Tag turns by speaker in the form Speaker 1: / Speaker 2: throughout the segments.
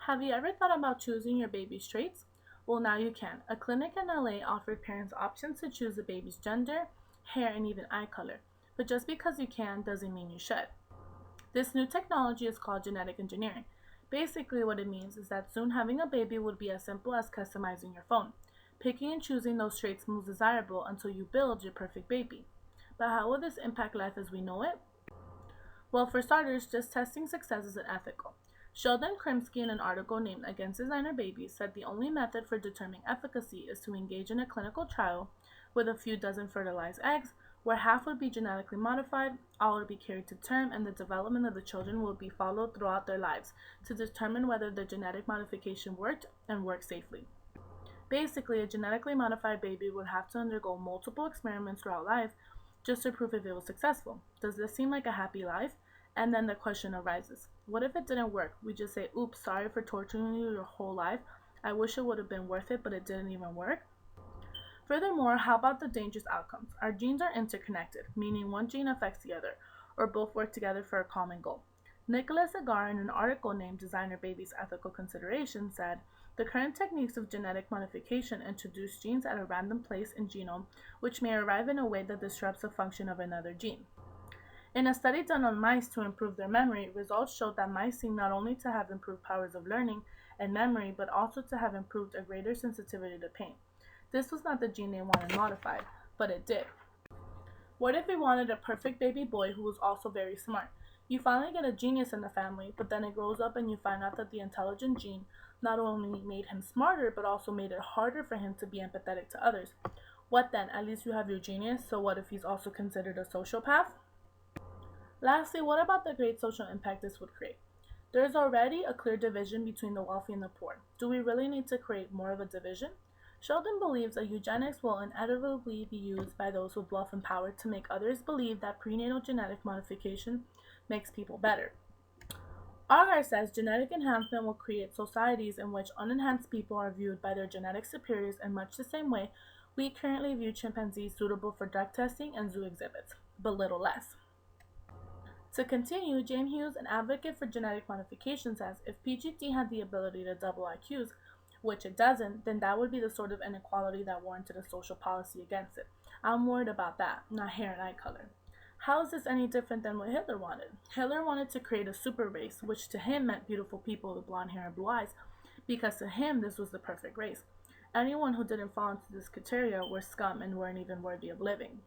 Speaker 1: Have you ever thought about choosing your baby's traits? Well, now you can. A clinic in LA offered parents options to choose the baby's gender, hair, and even eye color. But just because you can doesn't mean you should. This new technology is called genetic engineering. Basically, what it means is that soon having a baby would be as simple as customizing your phone, picking and choosing those traits most desirable until you build your perfect baby. But how will this impact life as we know it? Well, for starters, just testing success isn't ethical. Sheldon Krimsky, in an article named Against Designer Babies, said the only method for determining efficacy is to engage in a clinical trial with a few dozen fertilized eggs, where half would be genetically modified, all would be carried to term, and the development of the children will be followed throughout their lives to determine whether the genetic modification worked and worked safely. Basically, a genetically modified baby would have to undergo multiple experiments throughout life just to prove if it was successful. Does this seem like a happy life? And then the question arises, what if it didn't work? We just say, oops, sorry for torturing you your whole life. I wish it would have been worth it, but it didn't even work. Furthermore, how about the dangerous outcomes? Our genes are interconnected, meaning one gene affects the other, or both work together for a common goal. Nicholas Agar, in an article named Designer Babies Ethical Considerations, said, the current techniques of genetic modification introduce genes at a random place in genome, which may arrive in a way that disrupts the function of another gene. In a study done on mice to improve their memory, results showed that mice seem not only to have improved powers of learning and memory, but also to have improved a greater sensitivity to pain. This was not the gene they wanted modified, but it did. What if we wanted a perfect baby boy who was also very smart? You finally get a genius in the family, but then it grows up and you find out that the intelligent gene not only made him smarter, but also made it harder for him to be empathetic to others. What then? At least you have your genius, so what if he's also considered a sociopath? Lastly, what about the great social impact this would create? There is already a clear division between the wealthy and the poor. Do we really need to create more of a division? Sheldon believes that eugenics will inevitably be used by those with wealth and power to make others believe that prenatal genetic modification makes people better. Agar says genetic enhancement will create societies in which unenhanced people are viewed by their genetic superiors in much the same way we currently view chimpanzees suitable for drug testing and zoo exhibits, but little less. To continue, James Hughes, an advocate for genetic modification, says if PGT had the ability to double IQs, which it doesn't, then that would be the sort of inequality that warranted a social policy against it. I'm worried about that, not hair and eye color. How is this any different than what Hitler wanted? Hitler wanted to create a super race, which to him meant beautiful people with blonde hair and blue eyes, because to him this was the perfect race. Anyone who didn't fall into this criteria were scum and weren't even worthy of living.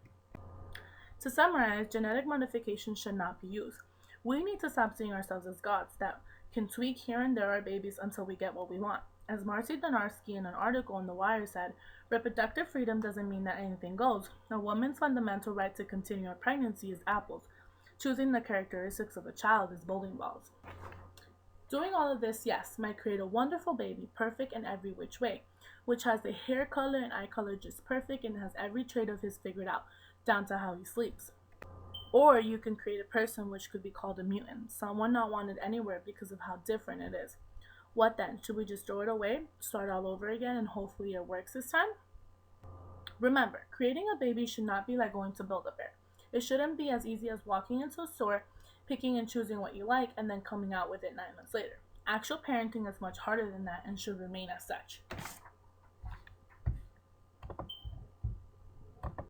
Speaker 1: To summarize, genetic modification should not be used. We need to stop seeing ourselves as gods that can tweak here and there our babies until we get what we want. As Marcy Donarski in an article in The Wire said, reproductive freedom doesn't mean that anything goes. A woman's fundamental right to continue a pregnancy is apples. Choosing the characteristics of a child is bowling balls. Doing all of this, yes, might create a wonderful baby, perfect in every which way, which has the hair color and eye color just perfect and has every trait of his figured out, down to how he sleeps. Or you can create a person which could be called a mutant, someone not wanted anywhere because of how different it is. What then? Should we just throw it away, start all over again, and hopefully it works this time? Remember, creating a baby should not be like going to Build-A-Bear. It shouldn't be as easy as walking into a store, picking and choosing what you like, and then coming out with it 9 months later. Actual parenting is much harder than that and should remain as such.